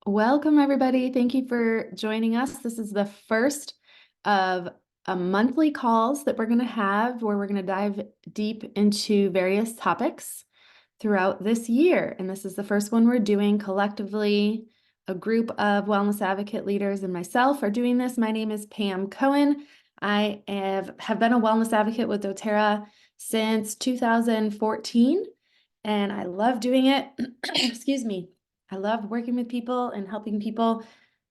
Welcome, everybody. Thank you for joining us. This is the first of a monthly calls that we're going to have where we're going to dive deep into various topics throughout this year. And this is the first one we're doing collectively. A group of wellness advocate leaders and myself are doing this. My name is Pam Cohen. I have been a wellness advocate with doTERRA since 2014, and I love doing it. Excuse me. I love working with people and helping people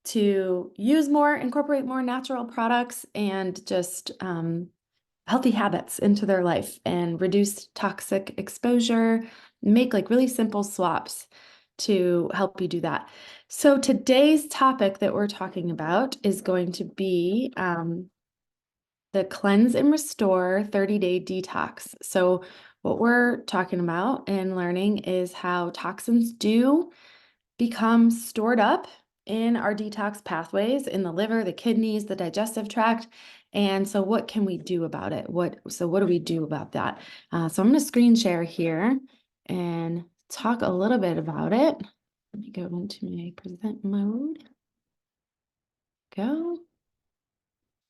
to incorporate more natural products and just healthy habits into their life and reduce toxic exposure, make like really simple swaps to help you do that. So today's topic that we're talking about is going to be the Cleanse and Restore 30-day detox. So what we're talking about and learning is how toxins do become stored up in our detox pathways in the liver, the kidneys, the digestive tract. And so what can we do about it? What do we do about that? So I'm going to screen share here and talk a little bit about it. Let me go into my present mode. Go.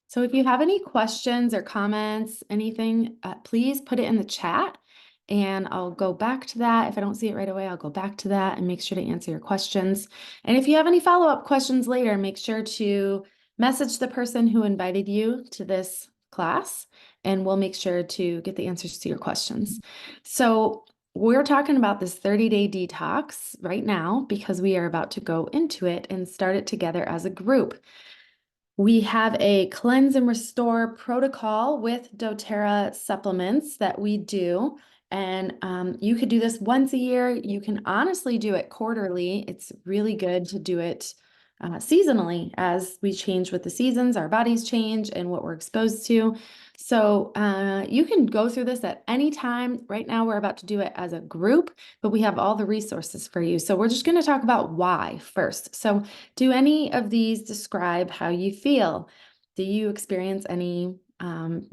So if you have any questions or comments, anything, please put it in the chat and I'll go back to that. If I don't see it right away, I'll go back to that and make sure to answer your questions. And if you have any follow-up questions later, make sure to message the person who invited you to this class and we'll make sure to get the answers to your questions. So we're talking about this 30-day detox right now because we are about to go into it and start it together as a group. We have a cleanse and restore protocol with doTERRA supplements that we do. And you could do this once a year. You can honestly do it quarterly. It's really good to do it seasonally as we change with the seasons, our bodies change and what we're exposed to. So you can go through this at any time. Right now, we're about to do it as a group, but we have all the resources for you. So we're just going to talk about why first. So do any of these describe how you feel? Do you experience any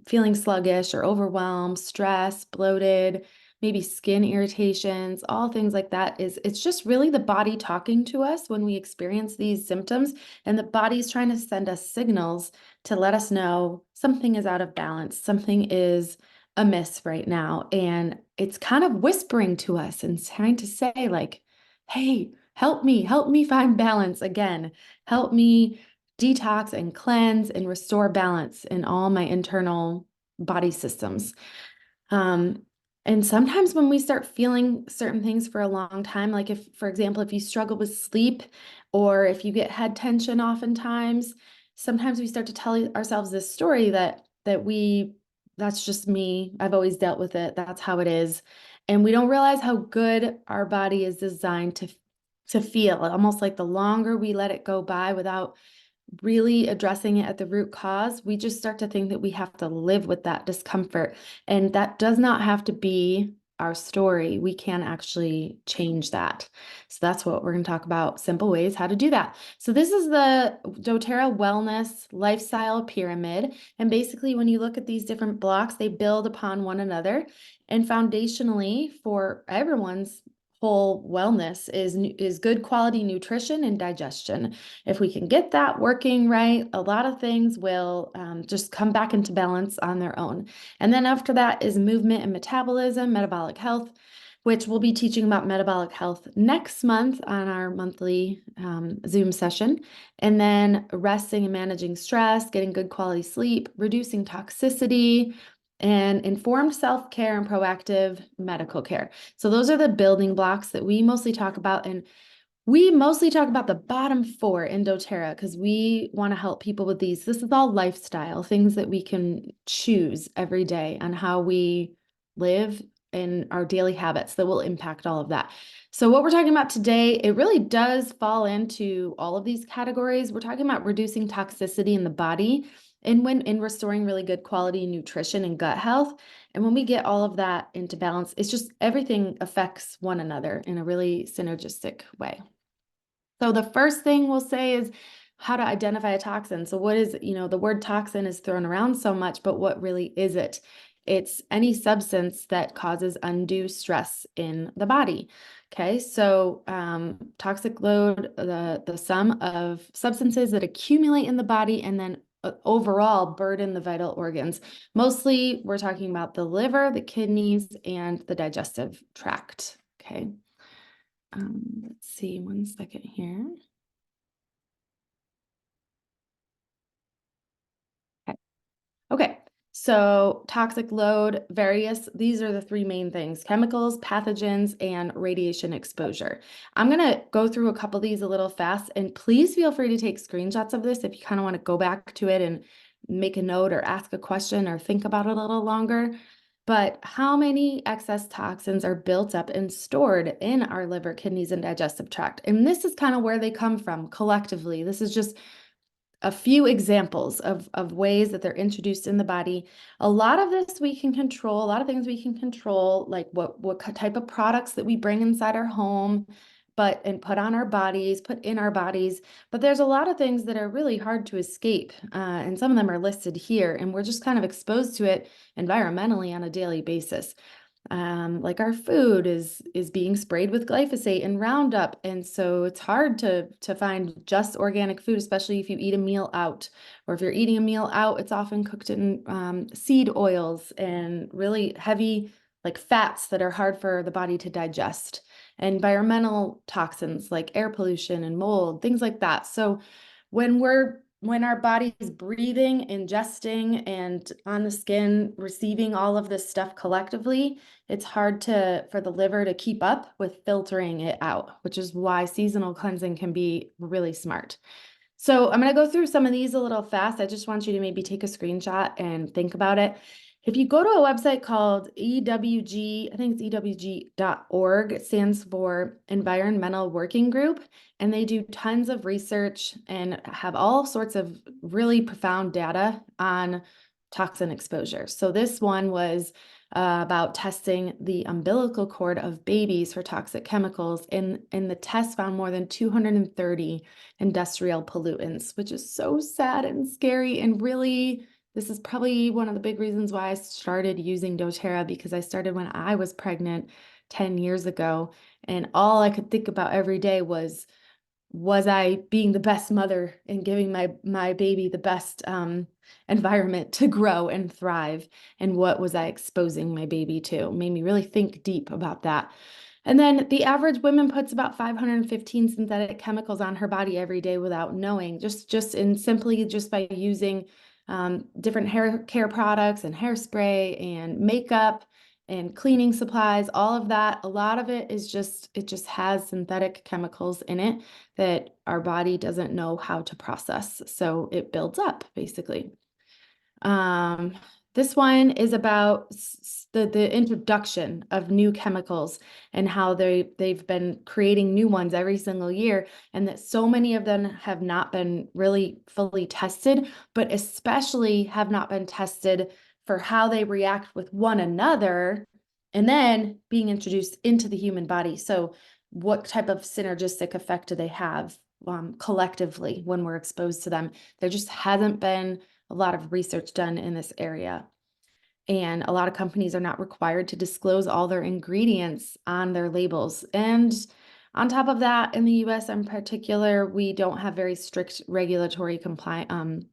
feeling sluggish or overwhelmed, stress, bloated, maybe skin irritations, all things like that? It's just really the body talking to us when we experience these symptoms, and the body's trying to send us signals to let us know something is out of balance, something is amiss right now. And it's kind of whispering to us and trying to say like, hey, help me find balance again. Help me detox and cleanse and restore balance in all my internal body systems. And sometimes when we start feeling certain things for a long time, like if, for example, if you struggle with sleep or if you get head tension oftentimes, sometimes we start to tell ourselves this story that's just me. I've always dealt with it. That's how it is. And we don't realize how good our body is designed to feel, almost like the longer we let it go by without really addressing it at the root cause, we just start to think that we have to live with that discomfort. And that does not have to be our story. We can actually change that. So that's what we're going to talk about, simple ways how to do that. So this is the doTERRA Wellness Lifestyle Pyramid. And basically, when you look at these different blocks, they build upon one another. And foundationally, for everyone's whole wellness is good quality nutrition and digestion. If we can get that working right, a lot of things will just come back into balance on their own. And then after that is movement and metabolism, metabolic health, which we'll be teaching about metabolic health next month on our monthly Zoom session. And then resting and managing stress, getting good quality sleep, reducing toxicity, and informed self-care and proactive medical care. So those are the building blocks that we mostly talk about. And we mostly talk about the bottom four in doTERRA because we want to help people with these. This is all lifestyle, things that we can choose every day on how we live and our daily habits that will impact all of that. So what we're talking about today, it really does fall into all of these categories. We're talking about reducing toxicity in the body and when in restoring really good quality nutrition and gut health. And when we get all of that into balance, it's just everything affects one another in a really synergistic way. So the first thing we'll say is how to identify a toxin. So what is, the word toxin is thrown around so much, but what really is it? It's any substance that causes undue stress in the body. Okay, so toxic load, the sum of substances that accumulate in the body and then overall burden the vital organs. Mostly, we're talking about the liver, the kidneys, and the digestive tract. Okay. Let's see, one second here. Okay, so toxic load, these are the three main things: chemicals, pathogens, and radiation exposure. I'm gonna go through a couple of these a little fast, and please feel free to take screenshots of this if you kind of want to go back to it and make a note or ask a question or think about it a little longer. But how many excess toxins are built up and stored in our liver, kidneys, and digestive tract? And this is kind of where they come from collectively. This is just a few examples of ways that they're introduced in the body. A lot of this we can control, a lot of things we can control, like what type of products that we bring inside our home, and put on our bodies, put in our bodies. But there's a lot of things that are really hard to escape, and some of them are listed here, and we're just kind of exposed to it environmentally on a daily basis. Like our food is being sprayed with glyphosate and Roundup, and so it's hard to find just organic food, especially if you eat a meal out, or if you're eating a meal out, it's often cooked in seed oils and really heavy like fats that are hard for the body to digest. Environmental toxins like air pollution and mold, things like that. So when our body is breathing, ingesting, and on the skin receiving all of this stuff collectively, it's hard for the liver to keep up with filtering it out, which is why seasonal cleansing can be really smart. So I'm going to go through some of these a little fast. I just want you to maybe take a screenshot and think about it. If you go to a website called EWG, I think it's EWG.org, it stands for Environmental Working Group, and they do tons of research and have all sorts of really profound data on toxin exposure. So this one was about testing the umbilical cord of babies for toxic chemicals, and the test found more than 230 industrial pollutants, which is so sad and scary. And really, this is probably one of the big reasons why I started using doTERRA, because I started when I was pregnant 10 years ago, and all I could think about every day was I being the best mother and giving my baby the best environment to grow and thrive, and what was I exposing my baby to? It made me really think deep about that. And then the average woman puts about 515 synthetic chemicals on her body every day without knowing, simply by using different hair care products and hairspray and makeup and cleaning supplies, all of that. A lot of it just has synthetic chemicals in it that our body doesn't know how to process. So it builds up basically. This one is about the introduction of new chemicals and how they've been creating new ones every single year, and that so many of them have not been really fully tested, but especially have not been tested for how they react with one another and then being introduced into the human body. So what type of synergistic effect do they have collectively when we're exposed to them? There just hasn't been a lot of research done in this area. And a lot of companies are not required to disclose all their ingredients on their labels. And on top of that, in the US in particular, we don't have very strict regulatory compliance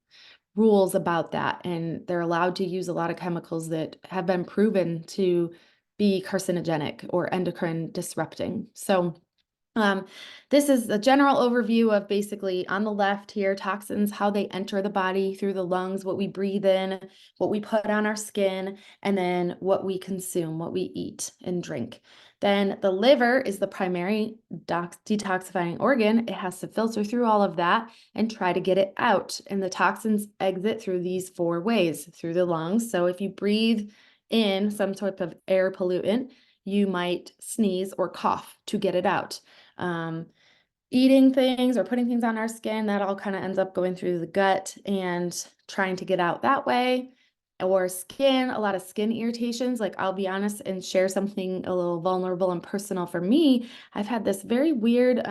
rules about that. And they're allowed to use a lot of chemicals that have been proven to be carcinogenic or endocrine disrupting. So this is a general overview of basically on the left here, toxins, how they enter the body through the lungs, what we breathe in, what we put on our skin, and then what we consume, what we eat and drink. Then the liver is the primary detoxifying organ. It has to filter through all of that and try to get it out. And the toxins exit through these four ways: through the lungs. So if you breathe in some type of air pollutant, you might sneeze or cough to get it out. Eating things or putting things on our skin, that all kind of ends up going through the gut and trying to get out that way. Or skin, a lot of skin irritations. Like, I'll be honest and share something a little vulnerable and personal for me. I've had this very weird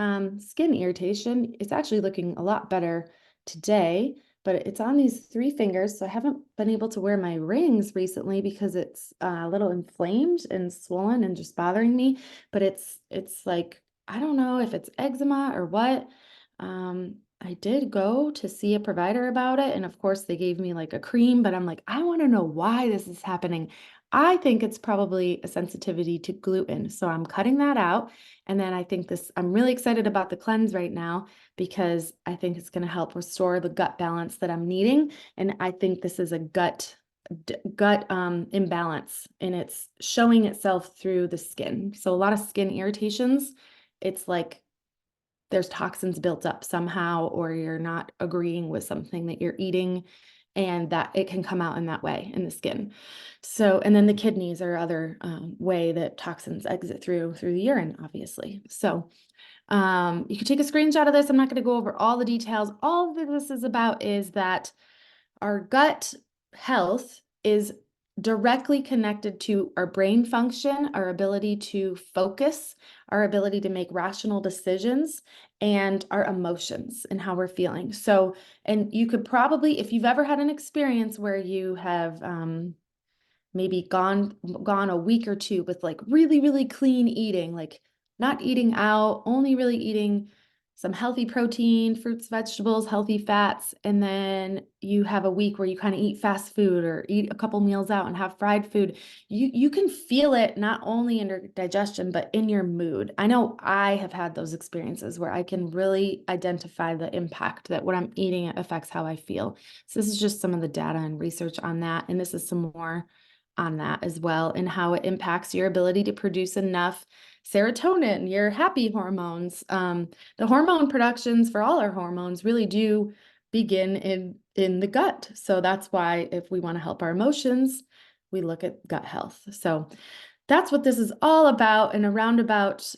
skin irritation. It's actually looking a lot better today, but it's on these 3 fingers. So I haven't been able to wear my rings recently because it's a little inflamed and swollen and just bothering me. But it's like, I don't know if it's eczema or what. I did go to see a provider about it, and of course they gave me like a cream, but I'm like, I want to know why this is happening. I think it's probably a sensitivity to gluten. So I'm cutting that out. And then I think I'm really excited about the cleanse right now because I think it's going to help restore the gut balance that I'm needing. And I think this is a gut imbalance, and it's showing itself through the skin. So a lot of skin irritations, it's like there's toxins built up somehow, or you're not agreeing with something that you're eating, and that it can come out in that way in the skin. So, and then the kidneys are other way that toxins exit through the urine, obviously. So you can take a screenshot of this. I'm not going to go over all the details. All that this is about is that our gut health is directly connected to our brain function, our ability to focus, our ability to make rational decisions, and our emotions and how we're feeling. So, and you could probably, if you've ever had an experience where you have maybe gone a week or two with like really, really clean eating, like not eating out, only really eating some healthy protein, fruits, vegetables, healthy fats, and then you have a week where you kind of eat fast food or eat a couple meals out and have fried food. You can feel it not only in your digestion, but in your mood. I know I have had those experiences where I can really identify the impact that what I'm eating affects how I feel. So this is just some of the data and research on that, and this is some more on that as well, and how it impacts your ability to produce enough serotonin, your happy hormones. The hormone productions for all our hormones really do begin in the gut. So that's why if we want to help our emotions, we look at gut health. So that's what this is all about, and a roundabout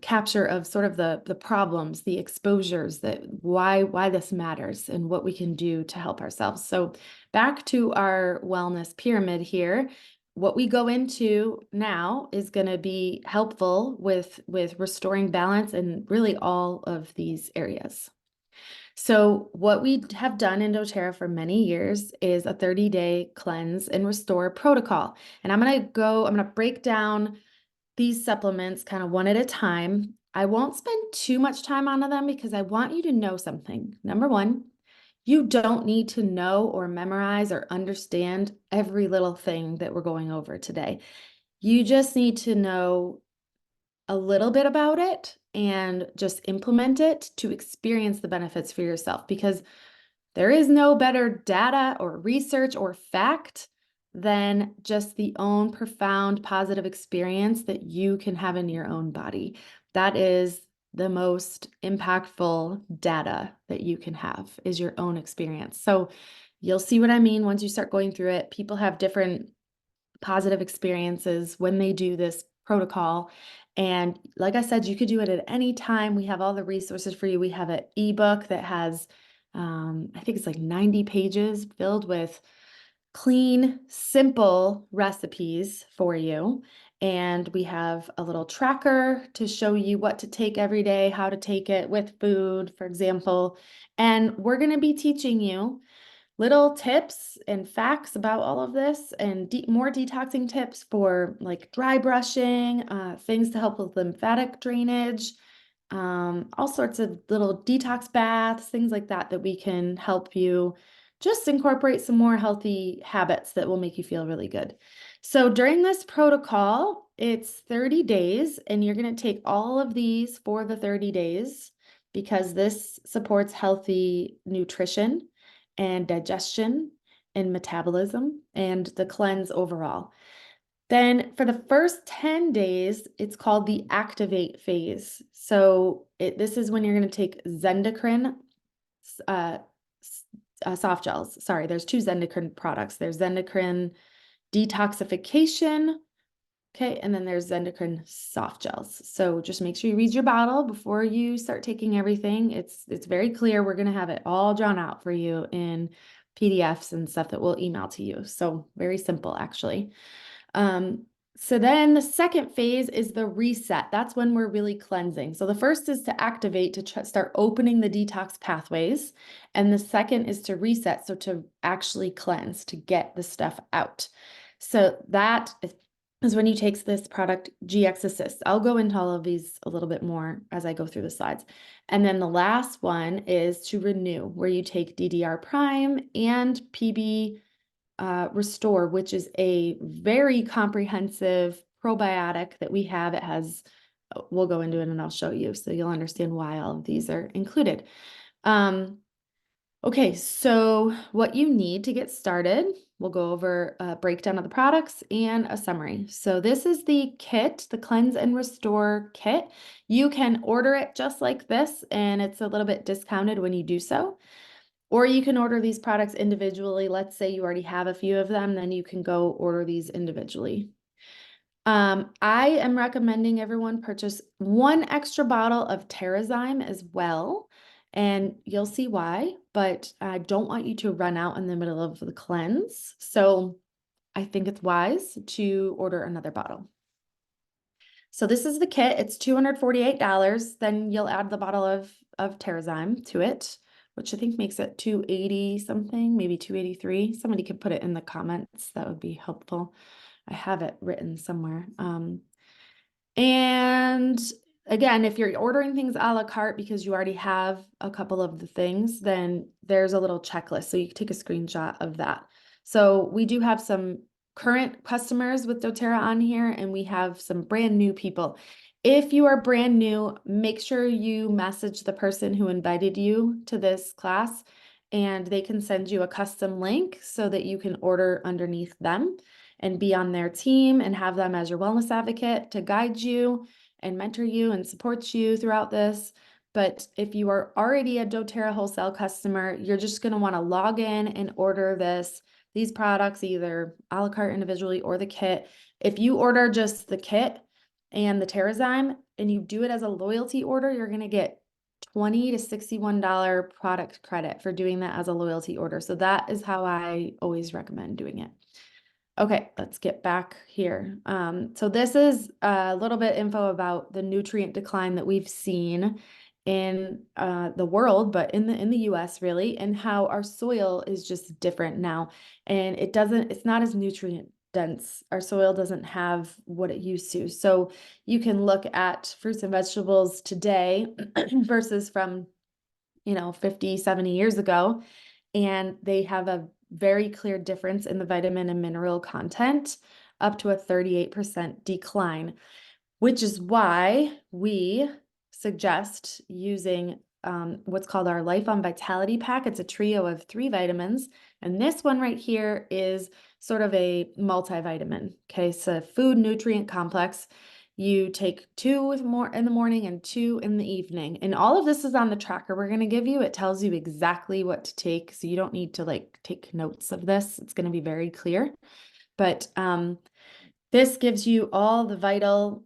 capture of sort of the problems, the exposures, that why this matters and what we can do to help ourselves. So back to our wellness pyramid here. What we go into now is going to be helpful with restoring balance in really all of these areas. So what we have done in doTERRA for many years is a 30-day cleanse and restore protocol. And I'm going to break down these supplements kind of one at a time. I won't spend too much time on them because I want you to know something. Number one, you don't need to know or memorize or understand every little thing that we're going over today. You just need to know a little bit about it and just implement it to experience the benefits for yourself, because there is no better data or research or fact than just the own profound positive experience that you can have in your own body. That is the most impactful data that you can have, is your own experience. So you'll see what I mean once you start going through it. People have different positive experiences when they do this protocol. And like I said, you could do it at any time. We have all the resources for you. We have an ebook that has, I think it's like 90 pages filled with clean, simple recipes for you. And we have a little tracker to show you what to take every day, how to take it with food, for example. And we're going to be teaching you little tips and facts about all of this, and more detoxing tips for like dry brushing, things to help with lymphatic drainage, all sorts of little detox baths, things like that, that we can help you just incorporate some more healthy habits that will make you feel really good. So during this protocol, it's 30 days, and you're going to take all of these for the 30 days because this supports healthy nutrition and digestion and metabolism and the cleanse overall. Then for the first 10 days, it's called the activate phase. So this is when you're going to take Zendocrine soft gels. Sorry, there's 2 Zendocrine products. There's Zendocrine detoxification. Okay, and then there's Zendocrine soft gels. So just make sure you read your bottle before you start taking everything. It's very clear. We're going to have it all drawn out for you in PDFs and stuff that we'll email to you. So very simple, actually. So then the second phase is the reset. That's when we're really cleansing. So the first is to activate, to start opening the detox pathways. And the second is to reset. So to actually cleanse, to get the stuff out. So that is when you take this product, GX Assist. I'll go into all of these a little bit more as I go through the slides. And then the last one is to renew, where you take DDR Prime and PB Restore, which is a very comprehensive probiotic that we have. It has, we'll go into it and I'll show you so you'll understand why all of these are included. Okay, so what you need to get started, we'll go over a breakdown of the products and a summary. So this is the kit, the Cleanse and Restore kit. You can order it just like this, and it's a little bit discounted when you do so. Or you can order these products individually. Let's say you already have a few of them, then you can go order these individually. I am recommending everyone purchase one extra bottle of Terrazyme as well, and you'll see why, but I don't want you to run out in the middle of the cleanse. So I think it's wise to order another bottle. So this is the kit. It's $248. Then you'll add the bottle of Terrazyme to it, which I think makes it 280 something, maybe 283. Somebody could put it in the comments. That would be helpful. I have it written somewhere. And again, if you're ordering things a la carte because you already have a couple of the things, then there's a little checklist. So you can take a screenshot of that. So we do have some current customers with doTERRA on here, and we have some brand new people. If you are brand new, make sure you message the person who invited you to this class, and they can send you a custom link so that you can order underneath them and be on their team and have them as your wellness advocate to guide you and mentor you and support you throughout this. But if you are already a doTERRA wholesale customer, you're just going to want to log in and order these products either a la carte individually or the kit. If you order just the kit and the Terrazyme and you do it as a loyalty order, you're going to get $20 to $61 product credit for doing that as a loyalty order. So that is how I always recommend doing it. Okay, let's get back here. So this is a little bit info about the nutrient decline that we've seen in the world, but in the US really, and how our soil is just different now. And it's not as nutrient dense. Our soil doesn't have what it used to. So you can look at fruits and vegetables today versus from, 50, 70 years ago, and they have a very clear difference in the vitamin and mineral content, up to a 38% decline, which is why we suggest using what's called our Life on Vitality Pack. It's a trio of 3 vitamins, and this one right here is sort of a multivitamin. Okay, so food nutrient complex. You take 2 more in the morning and 2 in the evening. And all of this is on the tracker we're going to give you. It tells you exactly what to take. So you don't need to take notes of this. It's going to be very clear. But this gives you all the vital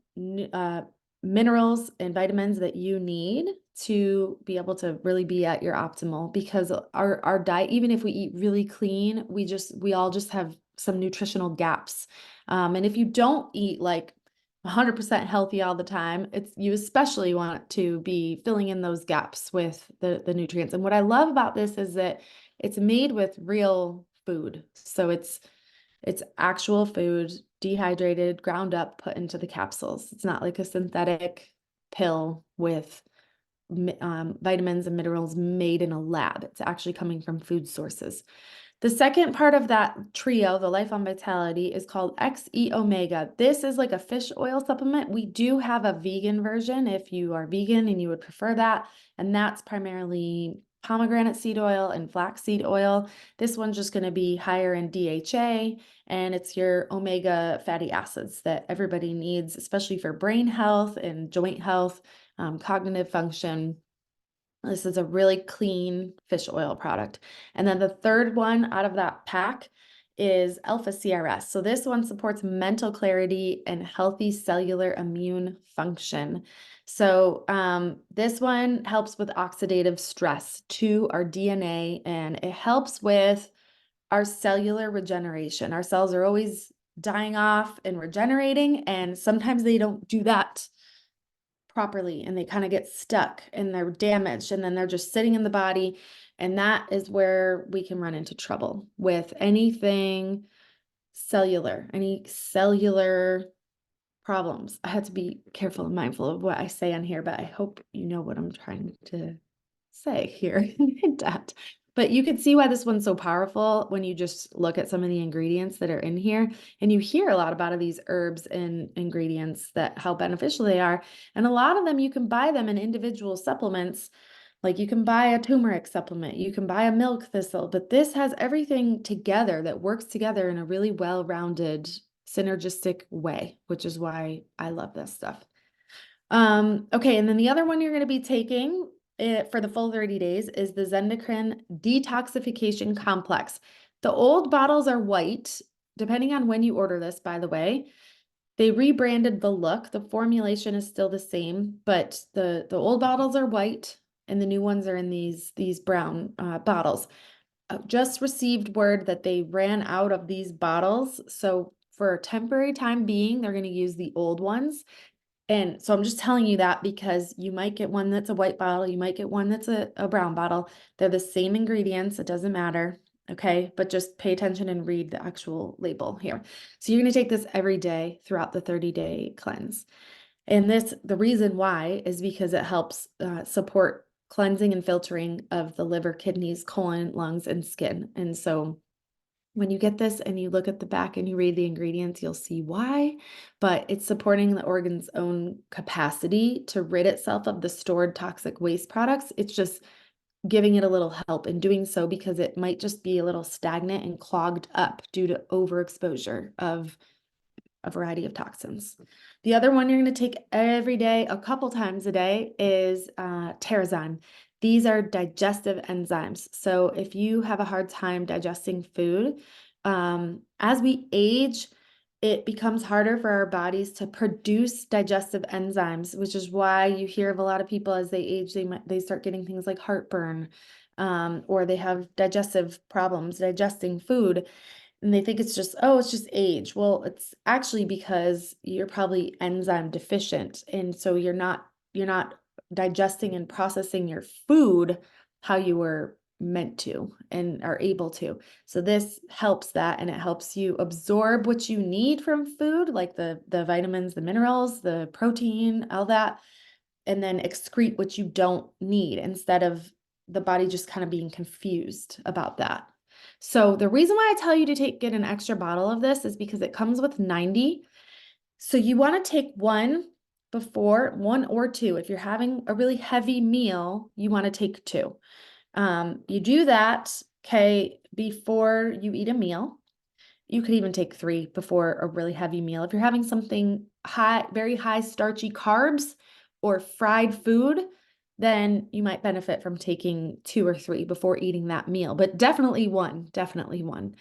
minerals and vitamins that you need to be able to really be at your optimal, because our diet, even if we eat really clean, we all just have some nutritional gaps. And if you don't eat 100% healthy all the time, you especially want to be filling in those gaps with the nutrients. And what I love about this is that it's made with real food. So it's actual food, dehydrated, ground up, put into the capsules. It's not like a synthetic pill with vitamins and minerals made in a lab. It's actually coming from food sources. The second part of that trio, the Life on Vitality, is called XE Omega. This is like a fish oil supplement. We do have a vegan version if you are vegan and you would prefer that, and that's primarily pomegranate seed oil and flaxseed oil. This one's just going to be higher in DHA, and it's your omega fatty acids that everybody needs, especially for brain health and joint health, cognitive function. This is a really clean fish oil product. And then the third one out of that pack is Alpha CRS. So this one supports mental clarity and healthy cellular immune function. So this one helps with oxidative stress to our DNA, and it helps with our cellular regeneration. Our cells are always dying off and regenerating. And sometimes they don't do that properly and they kind of get stuck and they're damaged and then they're just sitting in the body. And that is where we can run into trouble with anything cellular, any cellular problems. I have to be careful and mindful of what I say on here, but I hope you know what I'm trying to say here in that. But you can see why this one's so powerful when you just look at some of the ingredients that are in here. And you hear a lot about these herbs and ingredients that how beneficial they are. And a lot of them, you can buy them in individual supplements. Like you can buy a turmeric supplement, you can buy a milk thistle, but this has everything together that works together in a really well-rounded, synergistic way, which is why I love this stuff. Okay, and then the other one you're going to be taking for the full 30 days is the Zendocrine Detoxification Complex. The old bottles are white, depending on when you order this, by the way. They rebranded the look. The formulation is still the same, but the old bottles are white and the new ones are in these brown bottles. Just received word that they ran out of these bottles. So for a temporary time being, they're going to use the old ones. And so I'm just telling you that because you might get one that's a white bottle, you might get one that's a brown bottle. They're the same ingredients, it doesn't matter. Okay, but just pay attention and read the actual label here. So you're going to take this every day throughout the 30-day cleanse. And the reason why is because it helps support cleansing and filtering of the liver, kidneys, colon, lungs, and skin. And so when you get this and you look at the back and you read the ingredients, you'll see why, but it's supporting the organ's own capacity to rid itself of the stored toxic waste products. It's just giving it a little help in doing so because it might just be a little stagnant and clogged up due to overexposure of a variety of toxins. The other one you're going to take every day, a couple times a day, is Terrazyme. These are digestive enzymes. So if you have a hard time digesting food, as we age, it becomes harder for our bodies to produce digestive enzymes, which is why you hear of a lot of people as they age, they start getting things like heartburn, or they have digestive problems digesting food. And they think it's just, oh, it's just age. Well, it's actually because you're probably enzyme deficient. And so you're not digesting and processing your food how you were meant to and are able to. So this helps that, and it helps you absorb what you need from food, like the vitamins, the minerals, the protein, all that, and then excrete what you don't need instead of the body just kind of being confused about that. So the reason why I tell you to get an extra bottle of this is because it comes with 90. So you want to take one or two. If you're having a really heavy meal, you want to take two. You do that, okay, before you eat a meal. You could even take 3 before a really heavy meal. If you're having something very high starchy carbs or fried food, then you might benefit from taking 2 or 3 before eating that meal, but definitely one, definitely one.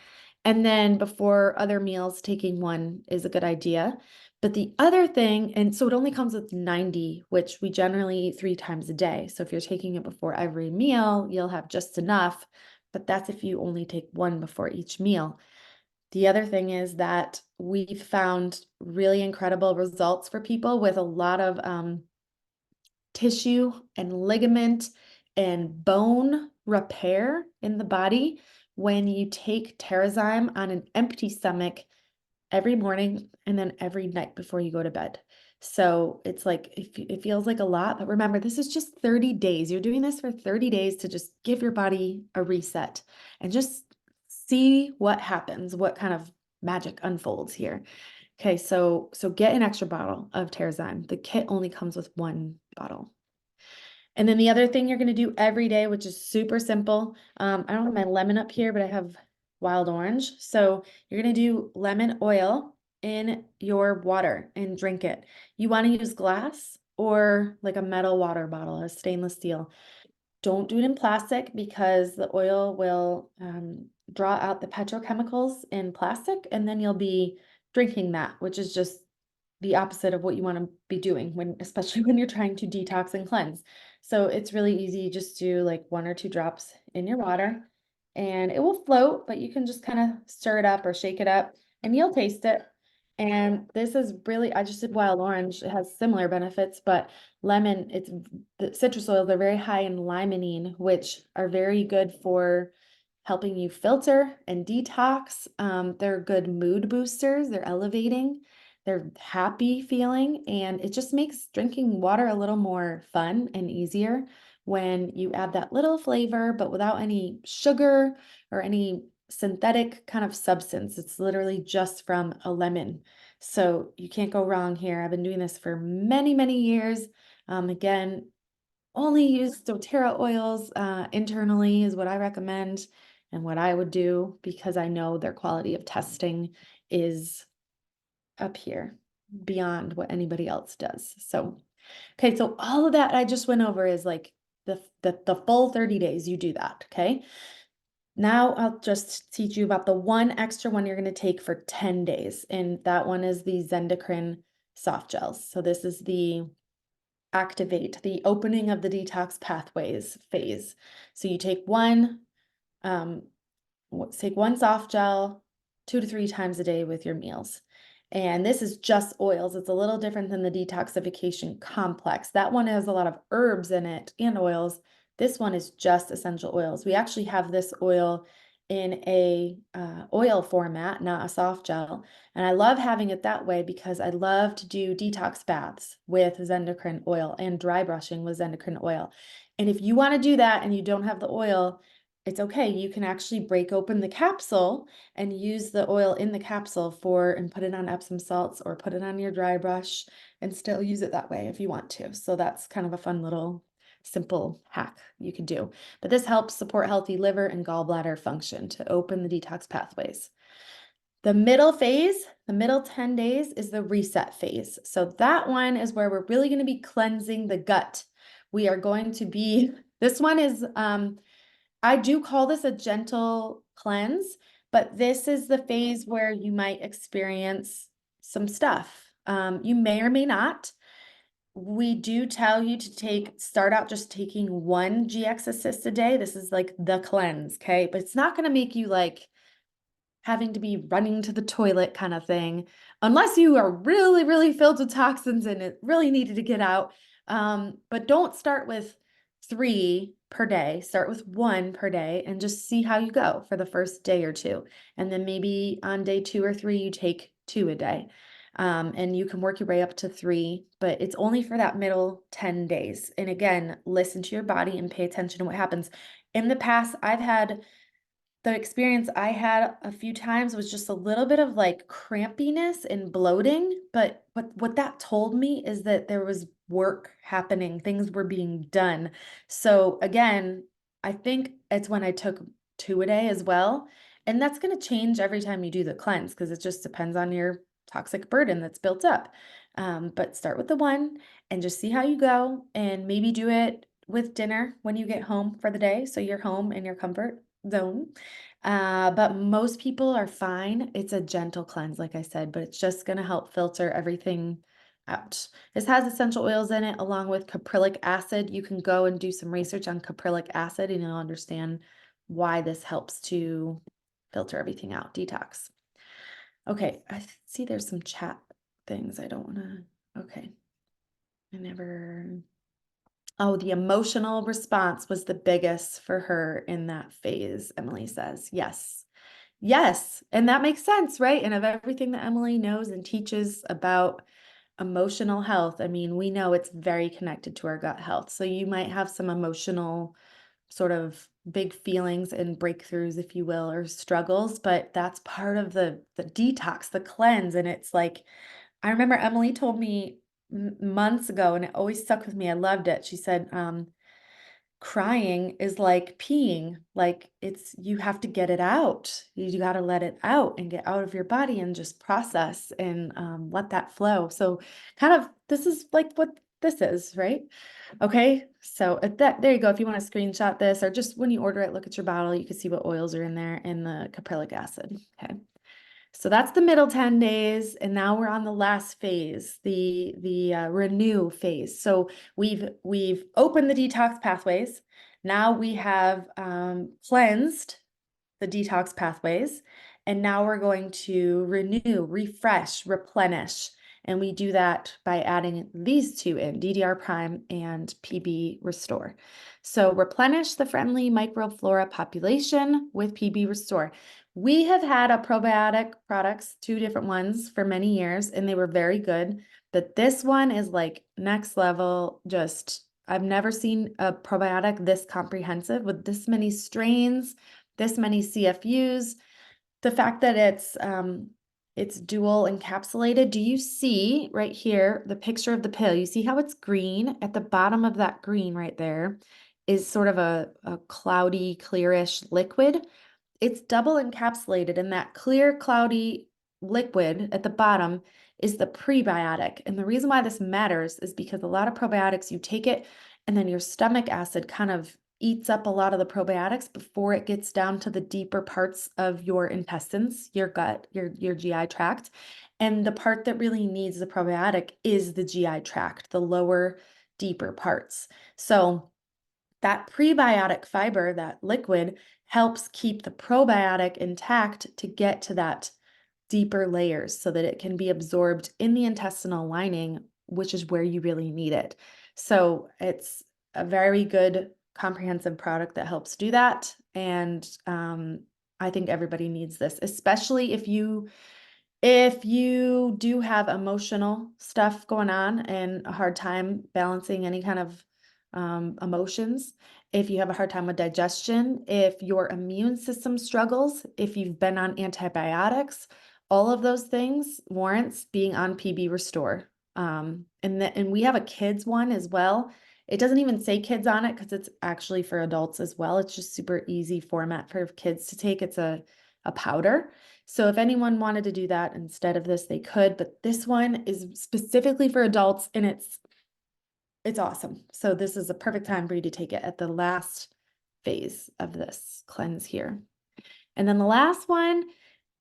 And then before other meals, taking 1 is a good idea. But the other thing, and so it only comes with 90, which we generally eat 3 times a day. So if you're taking it before every meal, you'll have just enough, but that's if you only take 1 before each meal. The other thing is that we've found really incredible results for people with a lot of tissue and ligament and bone repair in the body when you take Terrazyme on an empty stomach every morning and then every night before you go to bed. So it's like, it feels like a lot, but remember, this is just 30 days. You're doing this for 30 days to just give your body a reset and just see what happens, what kind of magic unfolds here. Okay, so get an extra bottle of Terrazyme. The kit only comes with 1 bottle. And then the other thing you're going to do every day, which is super simple. I don't have my lemon up here, but I have wild orange. So you're going to do lemon oil in your water and drink it. You want to use glass or like a metal water bottle, a stainless steel. Don't do it in plastic because the oil will draw out the petrochemicals in plastic, and then you'll be drinking that, which is just the opposite of what you want to be doing especially when you're trying to detox and cleanse. So it's really easy. Just do like 1 or 2 drops in your water and it will float, but you can just kind of stir it up or shake it up. and you'll taste it. And this is really, I just did wild orange. It has similar benefits, but lemon, the citrus oils are very high in limonene, which are very good for helping you filter and detox. They're good mood boosters. They're elevating. They're happy feeling, and it just makes drinking water a little more fun and easier when you add that little flavor, but without any sugar or any synthetic kind of substance. It's literally just from a lemon. So you can't go wrong here. I've been doing this for many, many years. Again, only use doTERRA oils internally is what I recommend and what I would do, because I know their quality of testing is up here beyond what anybody else does. So, okay, so all of that I just went over is like the full 30 days you do that, okay? Now I'll just teach you about the one extra one you're going to take for 10 days, and that one is the Zendocrine soft gels. So this is the activate, the opening of the detox pathways phase. So you take um, take one soft gel 2 to 3 times a day with your meals. And this is just oils. It's a little different than the detoxification complex. That one has a lot of herbs in it and oils. This one is just essential oils. We actually have this oil in a oil format, not a soft gel. And I love having it that way because I love to do detox baths with Zendocrine oil and dry brushing with Zendocrine oil. And if you want to do that and you don't have the oil, it's okay. You can actually break open the capsule and use the oil in the capsule and put it on Epsom salts or put it on your dry brush and still use it that way if you want to. So that's kind of a fun little simple hack you can do. But this helps support healthy liver and gallbladder function to open the detox pathways. The middle phase, the middle 10 days, is the reset phase. So that one is where we're really going to be cleansing the gut. We are going to be, this one is, I do call this a gentle cleanse, but this is the phase where you might experience some stuff. You may or may not. We do tell you to start out just taking one GX assist a day. This is like the cleanse, okay? But it's not going to make you like having to be running to the toilet kind of thing, unless you are really, really filled with toxins and it really needed to get out. But don't start with 3 per day. Start with 1 per day and just see how you go for the first day or two. And then maybe on day 2 or 3, you take 2 a day. And you can work your way up to 3, but it's only for that middle 10 days. And again, listen to your body and pay attention to what happens. In the past, the experience I had a few times was just a little bit of like crampiness and bloating, but what that told me is that there was work happening, things were being done. So again, I think it's when I took 2 a day as well. And that's going to change every time you do the cleanse because it just depends on your toxic burden that's built up. But start with the 1 and just see how you go, and maybe do it with dinner when you get home for the day. So you're home in your comfort zone. But most people are fine. It's a gentle cleanse, like I said, but it's just going to help filter everything out. This has essential oils in it along with caprylic acid. You can go and do some research on caprylic acid and you'll understand why this helps to filter everything out, detox. Okay, I see there's some chat things I don't want to, okay. Oh, the emotional response was the biggest for her in that phase, Emily says. Yes. Yes. And that makes sense, right? And of everything that Emily knows and teaches about emotional health, I mean, we know it's very connected to our gut health. So you might have some emotional sort of big feelings and breakthroughs, if you will, or struggles, but that's part of the detox, the cleanse. And it's like, I remember Emily told me months ago, and it always stuck with me. I loved it. She said, crying is like peeing. Like you have to get it out. You got to let it out and get out of your body and just process and let that flow. So kind of, this is like what this is, right? Okay. So there you go. If you want to screenshot this, or just when you order it, look at your bottle, you can see what oils are in there and the caprylic acid. Okay. So that's the middle 10 days, and now we're on the last phase, the renew phase. So we've opened the detox pathways. Now we have cleansed the detox pathways, And now we're going to renew, refresh, replenish. And we do that by adding these two in, DDR Prime and PB Restore. So replenish the friendly microflora population with PB Restore. We have had a probiotic products, 2 different ones for many years, and they were very good. But this one is like next level. Just, I've never seen a probiotic this comprehensive with this many strains, this many CFUs. The fact that it's dual encapsulated. Do you see right here the picture of the pill? You see how it's green? At the bottom of that green right there is sort of a cloudy, clearish liquid. It's double encapsulated, and that clear, cloudy liquid at the bottom is the prebiotic. And the reason why this matters is because a lot of probiotics, you take it and then your stomach acid kind of eats up a lot of the probiotics before it gets down to the deeper parts of your intestines, your gut, your GI tract. And the part that really needs the probiotic is the GI tract, the lower, deeper parts. So that prebiotic fiber, that liquid, helps keep the probiotic intact to get to that deeper layers so that it can be absorbed in the intestinal lining, which is where you really need it. So it's a very good comprehensive product that helps do that. And I think everybody needs this, especially if you do have emotional stuff going on and a hard time balancing any kind of emotions, if you have a hard time with digestion, if your immune system struggles, if you've been on antibiotics, all of those things warrants being on PB Restore. And we have a kids one as well. It doesn't even say kids on it because it's actually for adults as well. It's just super easy format for kids to take. It's a powder. So if anyone wanted to do that instead of this, they could, but this one is specifically for adults and it's awesome. So this is a perfect time for you to take it at the last phase of this cleanse here. And then the last one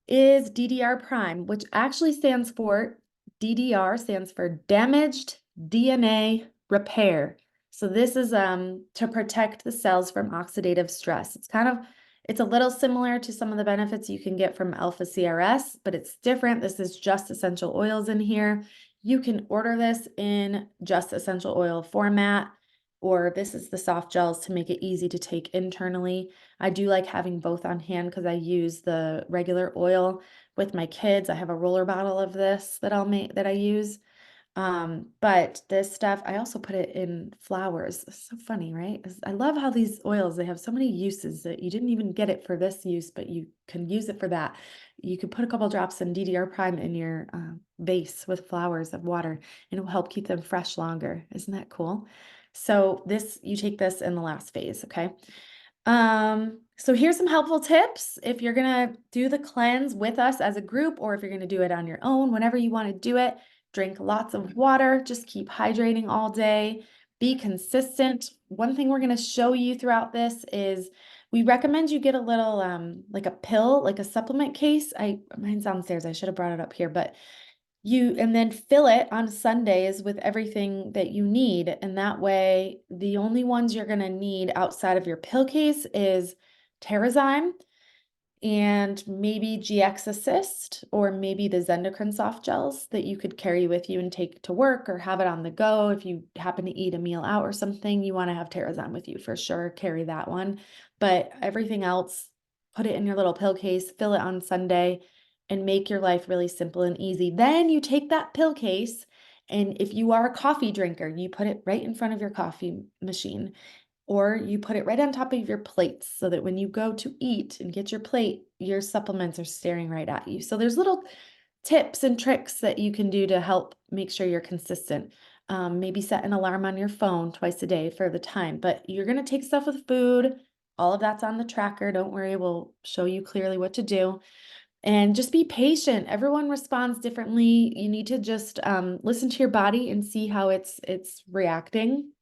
is DDR Prime, which actually stands for DDR stands for damaged DNA repair. So this is to protect the cells from oxidative stress. It's a little similar to some of the benefits you can get from alpha CRS, but it's different. This is just essential oils in here. You can order this in just essential oil format, or this is the soft gels to make it easy to take internally. I do like having both on hand because I use the regular oil with my kids. I have a roller bottle of this that I use. But this stuff, I also put it in flowers. It's so funny, right? I love how these oils, they have so many uses that you didn't even get it for this use, but you can use it for that. You could put a couple drops in DDR Prime in your vase with flowers of water, and it will help keep them fresh longer. Isn't that cool? So you take this in the last phase, okay? So here's some helpful tips if you're gonna do the cleanse with us as a group, or if you're gonna do it on your own, whenever you want to do it. Drink lots of water, just keep hydrating all day, be consistent. One thing we're gonna show you throughout this is we recommend you get a little like a pill, like a supplement case. Mine's downstairs, I should have brought it up here, but and then fill it on Sundays with everything that you need. And that way, the only ones you're going to need outside of your pill case is Terrazyme and maybe GX Assist, or maybe the Zendocrine soft gels that you could carry with you and take to work or have it on the go. If you happen to eat a meal out or something, you want to have Terrazyme with you for sure. Carry that one. But everything else, put it in your little pill case, fill it on Sunday, and make your life really simple and easy. Then you take that pill case, and if you are a coffee drinker, you put it right in front of your coffee machine, or you put it right on top of your plates so that when you go to eat and get your plate, your supplements are staring right at you. So there's little tips and tricks that you can do to help make sure you're consistent. Maybe set an alarm on your phone twice a day for the time, but you're going to take stuff with food. All of that's on the tracker. Don't worry, we'll show you clearly what to do. And just be patient. Everyone responds differently. You need to just listen to your body and see how it's reacting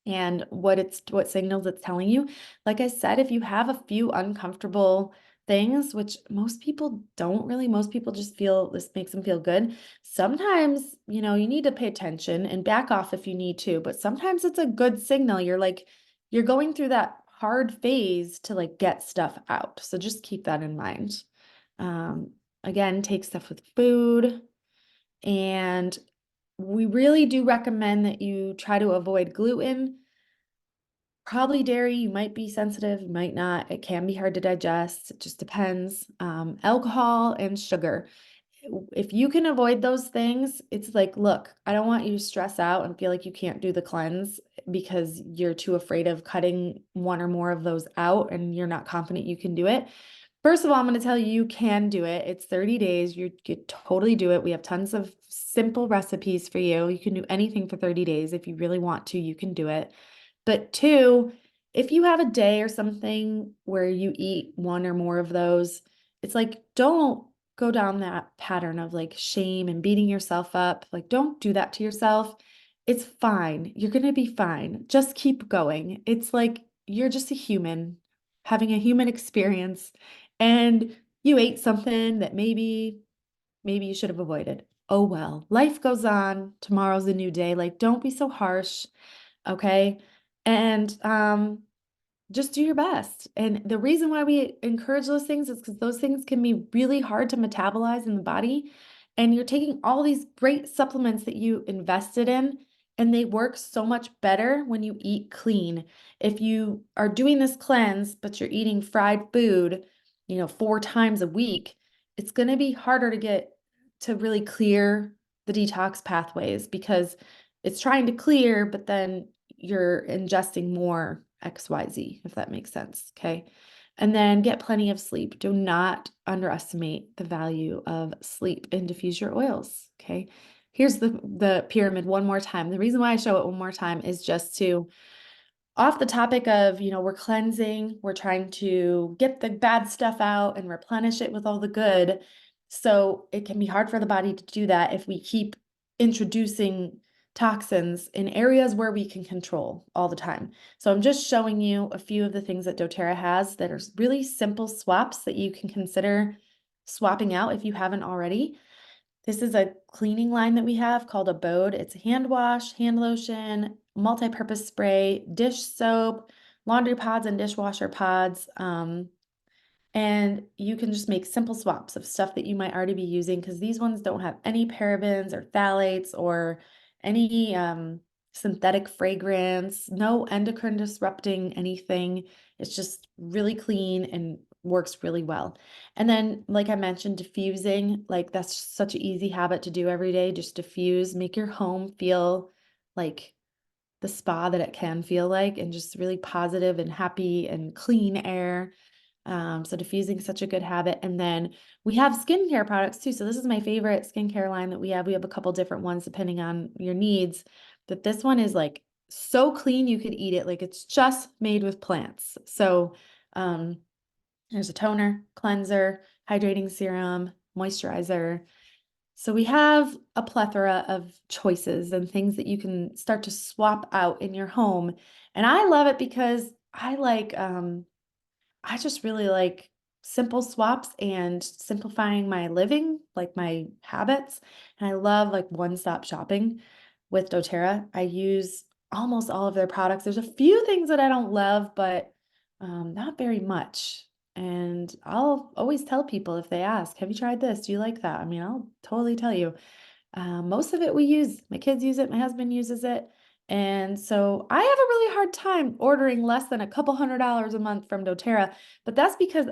and what signals it's telling you. Like I said, if you have a few uncomfortable things, which most people don't really, most people just feel this makes them feel good. Sometimes, you need to pay attention and back off if you need to, but sometimes it's a good signal. You're going through that hard phase to like get stuff out. So just keep that in mind. Um, again, take stuff with food. And we really do recommend that you try to avoid gluten. Probably dairy, you might be sensitive, you might not. It can be hard to digest. It just depends. Alcohol and sugar. If you can avoid those things, it's like, look, I don't want you to stress out and feel like you can't do the cleanse because you're too afraid of cutting one or more of those out and you're not confident you can do it. First of all, I'm going to tell you, you can do it. It's 30 days. You could totally do it. We have tons of simple recipes for you. You can do anything for 30 days. If you really want to, you can do it. But two, if you have a day or something where you eat one or more of those, it's like, don't go down that pattern of like shame and beating yourself up. Like, don't do that to yourself. It's fine. You're going to be fine. Just keep going. It's like you're just a human having a human experience and you ate something that maybe you should have avoided. Oh well, life goes on. Tomorrow's a new day. Like, don't be so harsh, okay? And just do your best. And the reason why we encourage those things is because those things can be really hard to metabolize in the body. And you're taking all these great supplements that you invested in, and they work so much better when you eat clean. If you are doing this cleanse, but you're eating fried food, 4 times a week, it's going to be harder to get to really clear the detox pathways because it's trying to clear, but then you're ingesting more XYZ, if that makes sense. Okay. And then get plenty of sleep. Do not underestimate the value of sleep and diffuse your oils. Okay. Here's the pyramid one more time. The reason why I show it one more time is just to off the topic of, we're cleansing, we're trying to get the bad stuff out and replenish it with all the good. So it can be hard for the body to do that if we keep introducing toxins in areas where we can control all the time. So I'm just showing you a few of the things that doTERRA has that are really simple swaps that you can consider swapping out if you haven't already. This is a cleaning line that we have called Abode. It's a hand wash, hand lotion, multi-purpose spray, dish soap, laundry pods and dishwasher pods. And you can just make simple swaps of stuff that you might already be using because these ones don't have any parabens or phthalates or any synthetic fragrance, no endocrine disrupting anything. It's just really clean and works really well. And then, like I mentioned, diffusing, like that's such an easy habit to do every day. Just diffuse, make your home feel like the spa that it can feel like, and just really positive and happy and clean air. So diffusing is such a good habit. And then we have skincare products too. So this is my favorite skincare line that we have. We have a couple different ones depending on your needs. But this one is like so clean you could eat it. Like it's just made with plants. So there's a toner, cleanser, hydrating serum, moisturizer. So we have a plethora of choices and things that you can start to swap out in your home. And I love it because I just really like simple swaps and simplifying my living, like my habits. And I love like one-stop shopping with doTERRA. I use almost all of their products. There's a few things that I don't love, but not very much. And I'll always tell people if they ask, have you tried this? Do you like that? I mean, I'll totally tell you. Most of it we use. My kids use it. My husband uses it. And so I have a really hard time ordering less than a couple $100 a month from doTERRA. But that's because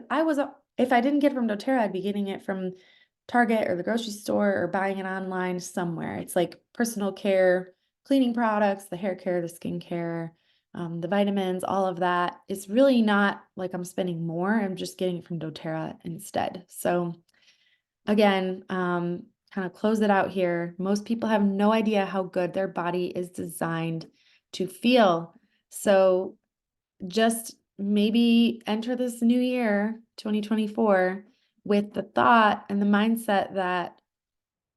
if I didn't get it from doTERRA, I'd be getting it from Target or the grocery store or buying it online somewhere. It's like personal care, cleaning products, the hair care, the skin care, the vitamins, all of that. It's really not like I'm spending more. I'm just getting it from doTERRA instead. So again, kind of close it out here. Most people have no idea how good their body is designed to feel. So just maybe enter this new year, 2024, with the thought and the mindset that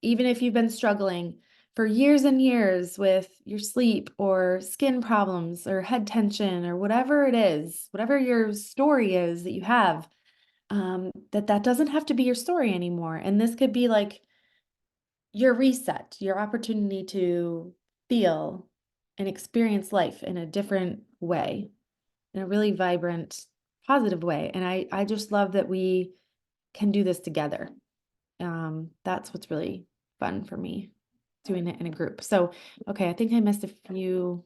even if you've been struggling for years and years with your sleep or skin problems or head tension or whatever it is, whatever your story is that you have, that doesn't have to be your story anymore. And this could be like your reset, your opportunity to feel and experience life in a different way, in a really vibrant, positive way. And I just love that we can do this together. That's what's really fun for me, doing it in a group. So, okay, I think I missed a few.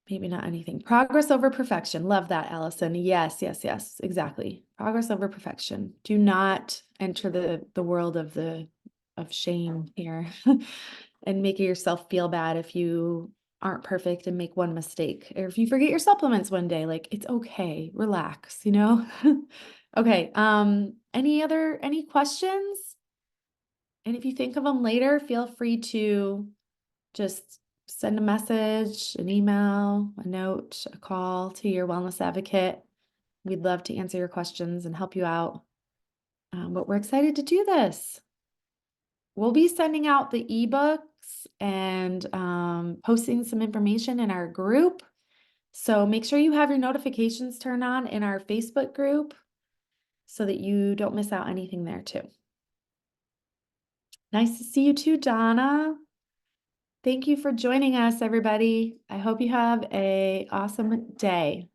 Maybe not anything. Progress over perfection. Love that, Allison. Yes, yes, yes, exactly. Progress over perfection. Do not enter the world of shame here and making yourself feel bad if you aren't perfect and make one mistake, or if you forget your supplements one day. Like, it's okay. Relax, you know? Okay. Any questions? And if you think of them later, feel free to just send a message, an email, a note, a call to your wellness advocate. We'd love to answer your questions and help you out. But we're excited to do this. We'll be sending out the ebooks and posting some information in our group. So make sure you have your notifications turned on in our Facebook group so that you don't miss out anything there too. Nice to see you too, Donna. Thank you for joining us, everybody. I hope you have an awesome day.